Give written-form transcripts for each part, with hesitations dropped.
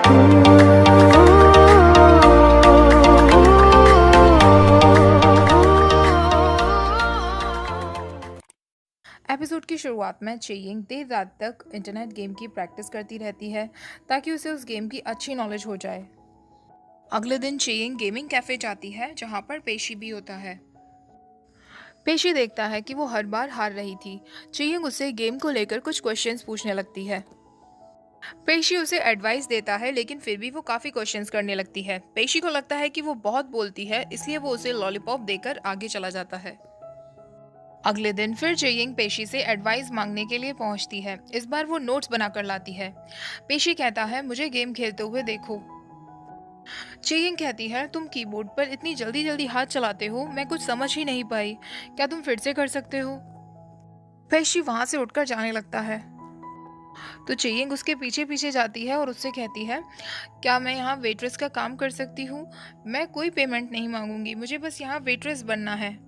Episode की शुरुआत में चेयिंग देर रात तक इंटरनेट गेम की प्रैक्टिस करती रहती है ताकि उसे उस गेम की अच्छी नॉलेज हो जाए। अगले दिन चेयिंग गेमिंग कैफे जाती है जहां पर पेशी भी होता है। पेशी देखता है कि वो हर बार हार रही थी। चेयिंग उससे गेम को लेकर कुछ क्वेश्चंस पूछने लगती है। पेशी उसे एडवाइस देता है लेकिन फिर भी वो काफी क्वेश्चंस करने लगती है। पेशी को लगता है कि वो बहुत बोलती है, इसलिए वो उसे लॉलीपॉप देकर आगे चला जाता है। अगले दिन फिर चेयिंग पेशी से एडवाइस मांगने के लिए पहुंचती है। इस बार वो नोट्स बनाकर लाती है। पेशी कहता है, मुझे गेम खेलते हुए देखो। चेयिंग कहती है, तुम कीबोर्ड पर इतनी जल्दी जल्दी हाथ चलाते हो, मैं कुछ समझ ही नहीं पाई। क्या तुम फिर से कर सकते हो? पेशी वहां से उठकर जाने लगता है तो चेयिंग उसके पीछे पीछे जाती है और उससे कहती है, क्या मैं यहाँ वेट्रेस का काम कर सकती हूँ? मैं कोई पेमेंट नहीं मांगूंगी, मुझे बस यहाँ वेट्रेस बनना है।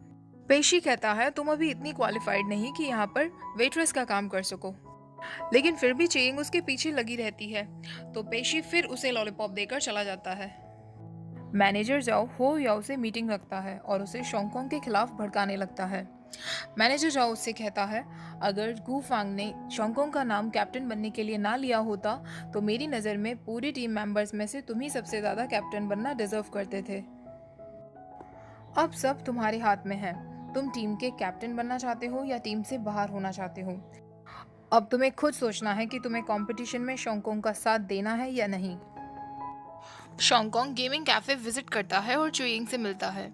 पेशी कहता है, तुम अभी इतनी क्वालिफाइड नहीं कि यहाँ पर वेट्रेस का काम कर सको। लेकिन फिर भी चेयिंग उसके पीछे लगी रहती है तो पेशी फिर उसे लॉलीपॉप देकर चला जाता है। मैनेजर जाओ हो याओ से मीटिंग रखता है और उसे शोंगकोंग के खिलाफ भड़काने लगता है। मैनेजर जाओ उससे कहता है, अगर गू फांग ने शोंगकोंग का नाम कैप्टन बनने के लिए ना लिया होता तो मेरी नज़र में पूरी टीम मेंबर्स में से तुम ही सबसे ज़्यादा कैप्टन बनना डिजर्व करते थे। अब सब तुम्हारे हाथ में है। तुम टीम के कैप्टन बनना चाहते हो या टीम से बाहर होना चाहते हो? अब तुम्हें खुद सोचना है कि तुम्हें कंपटीशन में शोंगकोंग का साथ देना है या नहीं। शोंगकोंग गेमिंग कैफे विजिट करता है और चेयिंग से मिलता है।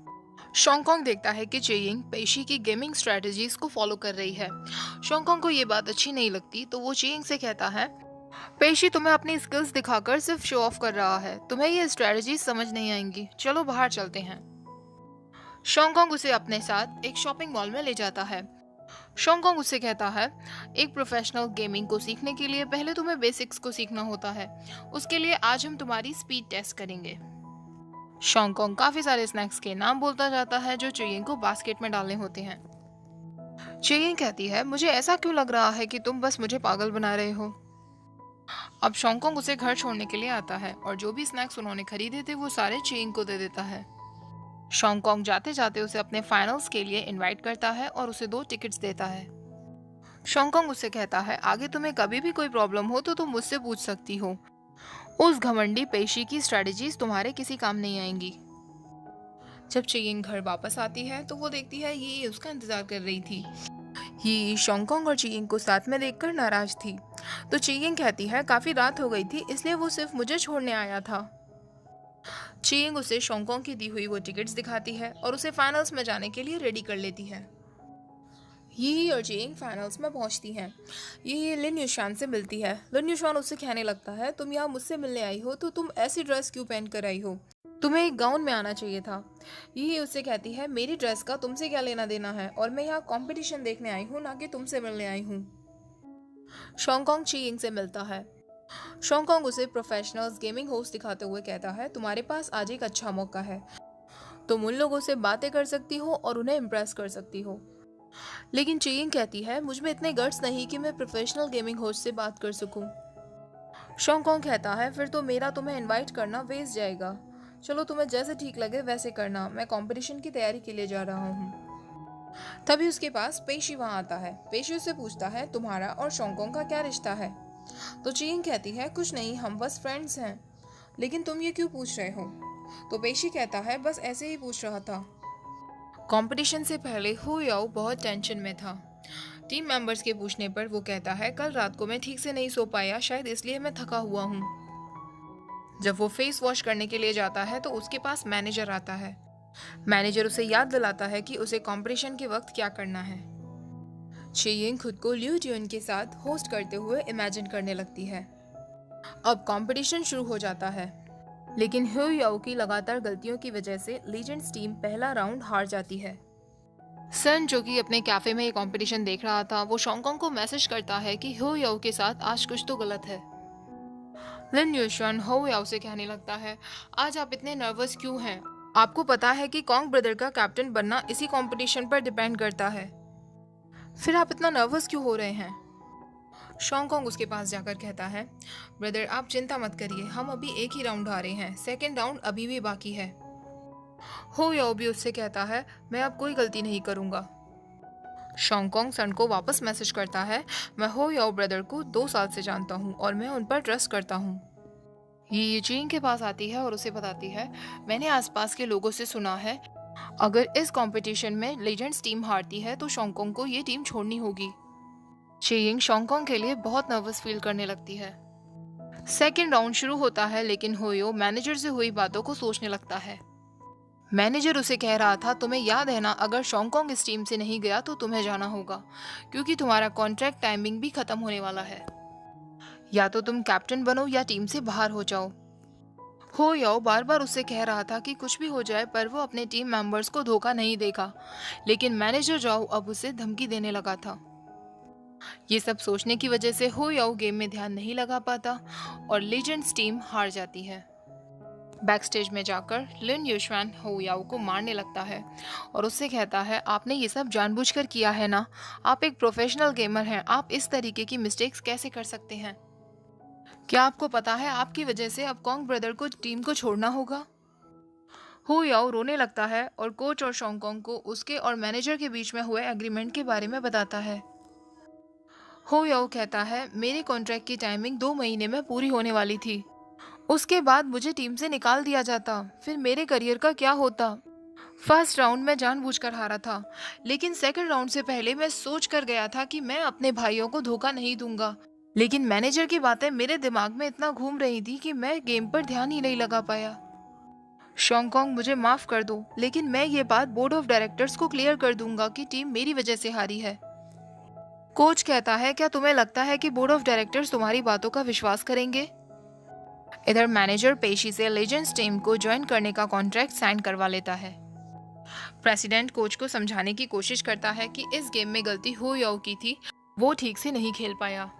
शोंगकोंग देखता है कि चेयिंग पेशी की गेमिंग स्ट्रेटजीज को फॉलो कर रही है। शोंगकोंग को ये बात अच्छी नहीं लगती तो वो चेयिंग से कहता है, पेशी तुम्हें अपनी स्किल्स दिखाकर सिर्फ शो ऑफ कर रहा है, तुम्हें ये स्ट्रेटजीज समझ नहीं आएंगी, चलो बाहर चलते हैं। शोंगकोंग उसे अपने साथ एक शॉपिंग मॉल में ले जाता है। शोंगकोंग उससे कहता है, एक प्रोफेशनल गेमिंग को सीखने के लिए पहले तुम्हें बेसिक्स को सीखना होता है। उसके लिए आज हम तुम्हारी स्पीड टेस्ट करेंगे। शोंगकोंग काफी सारे स्नैक्स के नाम बोलता जाता है जो चेयिंग को बास्केट में डालने होते हैं। चेयिंग कहती है, मुझे ऐसा क्यों लग रहा है कि तुम बस मुझे पागल बना रहे हो। अब शोंगकोंग उसे घर छोड़ने के लिए आता है और जो भी स्नैक्स उन्होंने खरीदे थे वो सारे चेयिंग को दे देता है। शोंगकोंग जाते जाते उसे अपने फाइनल्स के लिए इनवाइट करता है और उसे 2 टिकट्स देता है। शोंगकोंग उससे कहता है, आगे तुम्हें कभी भी कोई प्रॉब्लम हो तो तुम मुझसे पूछ सकती हो। उस घमंडी पेशी की स्ट्रेटजीज तुम्हारे किसी काम नहीं आएंगी। जब चेयिंग घर वापस आती है तो वो देखती है ये उसका इंतजार कर रही थी। ये शोंगकोंग और चेयिंग को साथ में देखकर नाराज थी। तो चेयिंग कहती है, काफी रात हो गई थी इसलिए वो सिर्फ मुझे छोड़ने आया था। चेयिंग उसे शोंगकोंग की दी हुई वो टिकट्स दिखाती है और उसे फाइनल्स में जाने के लिए रेडी कर लेती है। यी और चेयिंग फाइनल्स में पहुंचती हैं। ये लिन युशान से मिलती है। लिन युशान उससे कहने लगता है, तुम यहाँ मुझसे मिलने आई हो तो तुम ऐसी ड्रेस क्यों पहन कर आई हो? तुम्हें एक गाउन में आना चाहिए था। ये उससे कहती है, मेरी ड्रेस का तुमसे क्या लेना देना है, और मैं यहाँ कंपटीशन देखने आई हूँ ना कि तुमसे मिलने आई हूँ। शोंगकोंग चेयिंग से मिलता है। शोंगकोंग उसे प्रोफेशनल्स गेमिंग होस्ट दिखाते हुए कहता है, तुम्हारे पास आज एक अच्छा मौका है। तुम उन लोगों से बातें कर सकती हो और उन्हें इम्प्रेस कर सकती हो। लेकिन चेयिंग कहती है, मुझ में इतने गट्स नहीं कि मैं प्रोफेशनल गेमिंग होस्ट से बात कर सकूं। शोंगकोंग कहता है, फिर तो मेरा तुम्हें इनवाइट करना वेस्ट जाएगा। चलो तुम्हें जैसे ठीक लगे वैसे करना, मैं कंपटीशन की तैयारी के लिए जा रहा हूँ। तभी उसके पास पेशी वहाँ आता है। पेशी उससे पूछता है, तुम्हारा और शोंगकोंग का क्या रिश्ता है? तो चेयिंग कहती है, कुछ नहीं, हम बस फ्रेंड्स हैं। लेकिन तुम ये क्यों पूछ रहे हो? तो पेशी कहता है, बस ऐसे ही पूछ रहा था। कंपटीशन से पहले हु याओ बहुत टेंशन में था। टीम मेंबर्स के पूछने पर वो कहता है, कल रात को मैं ठीक से नहीं सो पाया, शायद इसलिए मैं थका हुआ हूँ। जब वो फेस वॉश करने के लिए जाता है तो उसके पास मैनेजर आता है। मैनेजर उसे याद दिलाता है कि उसे कंपटीशन के वक्त क्या करना है। चेयिंग खुद को लिu ट्यून के साथ होस्ट करते हुए इमेजिन करने लगती है। अब कंपटीशन शुरू हो जाता है, लेकिन हु याओ की लगातार गलतियों की वजह से लीजेंड्स टीम पहला राउंड हार जाती है। सन, जो कि अपने कैफे में ये कंपटीशन देख रहा था, वो शोंगकोंग को मैसेज करता है कि हु याओ के साथ आज कुछ तो गलत है। लिन युशान हु याओ से कहने लगता है, आज आप इतने नर्वस क्यों हैं? आपको पता है कि कॉन्ग ब्रदर का कैप्टन बनना इसी कंपटीशन पर डिपेंड करता है, फिर आप इतना नर्वस क्यों हो रहे हैं? शोंगकोंग उसके पास जाकर कहता है, ब्रदर आप चिंता मत करिए, हम अभी एक ही राउंड हारे हैं, सेकेंड राउंड अभी भी बाकी है। हो याओ भी उससे कहता है, मैं अब कोई गलती नहीं करूंगा। शोंगकोंग सन को वापस मैसेज करता है, मैं हो याओ ब्रदर को 2 साल से जानता हूँ और मैं उन पर ट्रस्ट करता हूँ। ये चीन के पास आती है और उसे बताती है, मैंने आसपास के लोगों से सुना है अगर इस कंपटीशन में लेजेंड्स टीम हारती है तो शोंगकोंग को ये टीम छोड़नी होगी। चेयिंग शोंगकोंग के लिए बहुत नर्वस फील करने लगती है। सेकेंड राउंड शुरू होता है लेकिन होयो मैनेजर से हुई बातों को सोचने लगता है। मैनेजर उसे कह रहा था, तुम्हें याद है ना, अगर शोंगकोंग इस टीम से नहीं गया तो तुम्हें जाना होगा क्योंकि तुम्हारा कॉन्ट्रैक्ट टाइमिंग भी खत्म होने वाला है। या तो तुम कैप्टन बनो या टीम से बाहर हो जाओ। हो याओ बार बार उससे कह रहा था कि कुछ भी हो जाए पर वो अपने टीम मेंबर्स को धोखा नहीं देगा, लेकिन मैनेजर जाओ अब उसे धमकी देने लगा था। ये सब सोचने की वजह से हो याओ गेम में ध्यान नहीं लगा पाता और लीजेंड्स टीम हार जाती है। बैकस्टेज में जाकर लिन यूशुआन हो याओ को मारने लगता है और उससे कहता है, आपने ये सब जानबूझकर किया है ना, आप एक प्रोफेशनल गेमर हैं, आप इस तरीके की मिस्टेक्स कैसे कर सकते हैं? क्या आपको पता है आपकी वजह से अब कॉन्ग ब्रदर को टीम को छोड़ना होगा? हो याओ रोने लगता है और कोच और शोंगकोंग को उसके और मैनेजर के बीच में हुए एग्रीमेंट के बारे में बताता है। हो याओ कहता है, मेरे कॉन्ट्रैक्ट की टाइमिंग 2 महीने में पूरी होने वाली थी, उसके बाद मुझे टीम से निकाल दिया जाता, फिर मेरे करियर का क्या होता? फर्स्ट राउंड में जानबूझकर हारा था, लेकिन सेकंड राउंड से पहले मैं सोच कर गया था कि मैं अपने भाइयों को धोखा नहीं दूंगा, लेकिन मैनेजर की बातें मेरे दिमाग में इतना घूम रही थी कि मैं गेम पर ध्यान ही नहीं लगा पाया। शोंगकोंग मुझे माफ कर दो, लेकिन मैं ये बात बोर्ड ऑफ डायरेक्टर्स को क्लियर कर दूंगा कि टीम मेरी वजह से हारी है। कोच कहता है, क्या तुम्हें लगता है कि बोर्ड ऑफ डायरेक्टर्स तुम्हारी बातों का विश्वास करेंगे? इधर मैनेजर पेशी से लेजेंड्स टीम को ज्वाइन करने का कॉन्ट्रैक्ट साइन करवा लेता है। प्रेसिडेंट कोच को समझाने की कोशिश करता है कि इस गेम में गलती हो याओ की थी, वो ठीक से नहीं खेल पाया,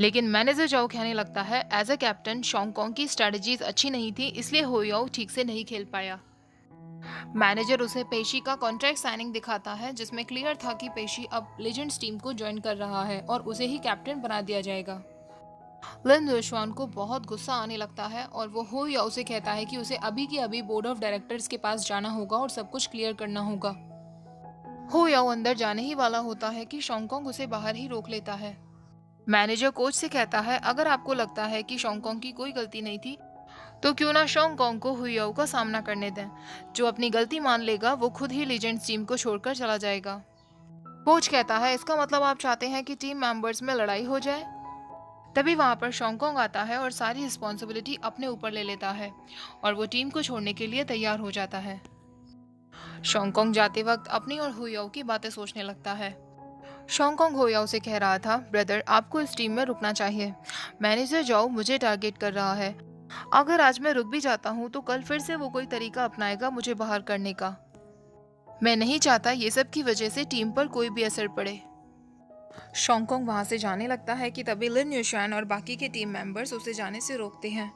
लेकिन मैनेजर जाओ कहने लगता है, एज अ कैप्टन शोंगकोंग की स्ट्रेटजीज अच्छी नहीं थी इसलिए हो याओ ठीक से नहीं खेल पाया। मैनेजर उसे पेशी का कॉन्ट्रैक्ट साइनिंग दिखाता है जिसमें क्लियर था कि पेशी अब लेजेंड्स टीम को ज्वाइन कर रहा है और उसे ही कैप्टन बना दिया जाएगा। लिन युशुआन को बहुत गुस्सा आने लगता है और वो हो याओ से कहता है कि उसे अभी के अभी बोर्ड ऑफ डायरेक्टर्स के पास जाना होगा और सब कुछ क्लियर करना होगा। हो याओ अंदर जाने ही वाला होता है कि शोंगकोंग उसे बाहर ही रोक लेता है। मैनेजर कोच से कहता है, अगर आपको लगता है कि शोंगकोंग की कोई गलती नहीं थी तो क्यों ना शोंगकोंग को हुईयाओ का सामना करने दें, जो अपनी गलती मान लेगा वो खुद ही लीजेंड्स टीम को छोड़कर चला जाएगा। कोच कहता है, इसका मतलब आप चाहते हैं कि टीम मेंबर्स में लड़ाई हो जाए? तभी वहां पर शोंगकोंग आता है और सारी रिस्पॉन्सिबिलिटी अपने ऊपर ले लेता है और वो टीम को छोड़ने के लिए तैयार हो जाता है। शोंगकोंग जाते वक्त अपनी और हुईयाओ की बातें सोचने लगता है। शोंगकोंग हुईयाओ से कह रहा था, ब्रदर आपको इस टीम में रुकना चाहिए, मैनेजर जाओ मुझे टारगेट कर रहा है, अगर आज मैं रुक भी जाता हूँ तो कल फिर से वो कोई तरीका अपनाएगा मुझे बाहर करने का। मैं नहीं चाहता ये सब की वजह से टीम पर कोई भी असर पड़े। शोंगकोंग वहां से जाने लगता है कि तभी लिन युशुआन और बाकी के टीम मेंबर्स उसे जाने से रोकते हैं।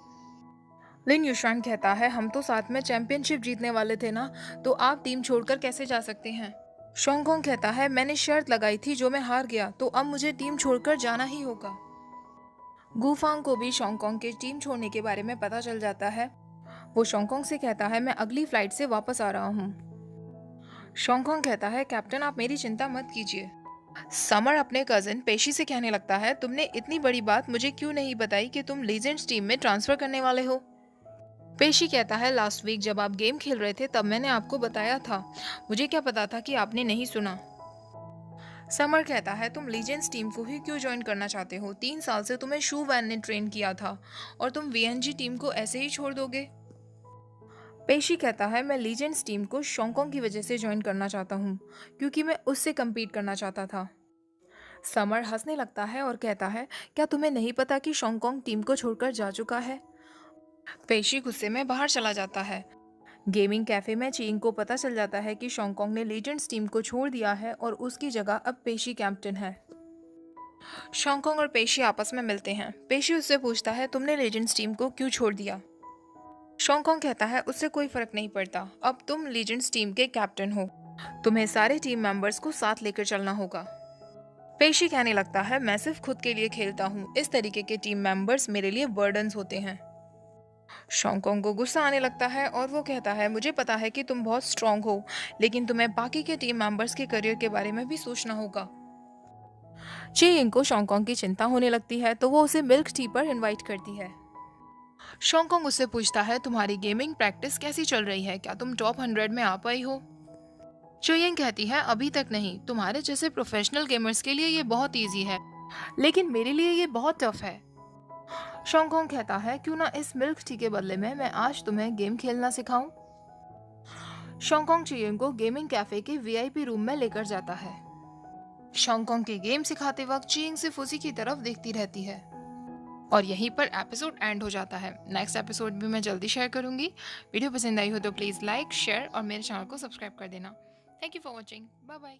लिन युशुआन कहता है, हम तो साथ में चैंपियनशिप जीतने वाले थे ना, तो आप टीम छोड़कर कैसे जा सकते हैं? शोंगकोंग कहता है, मैंने शर्त लगाई थी, जो मैं हार गया तो अब मुझे टीम छोड़कर जाना ही होगा। गुफांग को भी शोंगकोंग के टीम छोड़ने के बारे में पता चल जाता है। वो शोंगकोंग से कहता है, मैं अगली फ्लाइट से वापस आ रहा हूँ। शोंगकोंग कहता है, कैप्टन आप मेरी चिंता मत कीजिए। समर अपने कजिन पेशी से कहने लगता है, तुमने इतनी बड़ी बात मुझे क्यों नहीं बताई कि तुम लीजेंड्स टीम में ट्रांसफर करने वाले हो? पेशी कहता है, लास्ट वीक जब आप गेम खेल रहे थे तब मैंने आपको बताया था, मुझे क्या पता था कि आपने नहीं सुना। समर कहता है, तुम लीजेंड्स टीम को ही क्यों ज्वाइन करना चाहते हो? 3 साल से तुम्हें शू वैन ने ट्रेन किया था और तुम वीएनजी टीम को ऐसे ही छोड़ दोगे? पेशी कहता है, मैं लीजेंड्स टीम को शोंगकोंग की वजह से ज्वाइन करना चाहता हूँ क्योंकि मैं उससे कम्पीट करना चाहता था। समर हंसने लगता है और कहता है, क्या तुम्हें नहीं पता कि शोंगकोंग टीम को छोड़कर जा चुका है? पेशी गुस्से में बाहर चला जाता है। गेमिंग कैफे में चींग को पता चल जाता है कि शोंगकोंग ने लीजेंड्स टीम को छोड़ दिया है और उसकी जगह अब पेशी कैप्टन है। शोंगकोंग और पेशी आपस में मिलते हैं। पेशी उससे पूछता है, तुमने लीजेंड्स टीम को क्यों छोड़ दिया? शोंगकोंग कहता है, उससे कोई फर्क नहीं पड़ता, अब तुम लीजेंड्स टीम के कैप्टन हो, तुम्हें सारे टीम मेंबर्स को साथ लेकर चलना होगा। पेशी कहने लगता है, मैं सिर्फ खुद के लिए खेलता हूँ, इस तरीके के टीम मेंबर्स मेरे लिए बर्डन्स होते हैं। शोंगकोंग को गुस्सा आने लगता है और वो कहता है, मुझे पता है कि तुम बहुत स्ट्रांग हो, लेकिन तुम्हें बाकी के टीम मेंबर्स के करियर के बारे में भी सोचना होगा। चेयिंग को शोंगकोंग की चिंता होने लगती है तो वो उसे मिल्क टी पर इनवाइट करती है। शोंगकोंग उससे पूछता है, तुम्हारी गेमिंग प्रैक्टिस कैसी चल रही है, क्या तुम टॉप 100 में आ पाई हो? चोयिंग कहती है, अभी तक नहीं, तुम्हारे जैसे प्रोफेशनल गेमर्स के लिए ये बहुत ईजी है, लेकिन मेरे लिए ये बहुत टफ है। शोंगकोंग कहता है, क्यों ना इस मिल्क टी के बदले में मैं आज तुम्हें गेम खेलना सिखाऊं। शोंगकोंग चोयिंग को गेमिंग कैफे के वीआईपी रूम में लेकर जाता है। शोंगकोंग के गेम सिखाते वक्त चोयिंग सिर्फ उसी की तरफ देखती रहती है। और यहीं पर एपिसोड एंड हो जाता है। नेक्स्ट एपिसोड भी मैं जल्दी शेयर करूंगी। वीडियो पसंद आई हो तो प्लीज़ लाइक, शेयर और मेरे चैनल को सब्सक्राइब कर देना। Thank you for watching. Bye bye.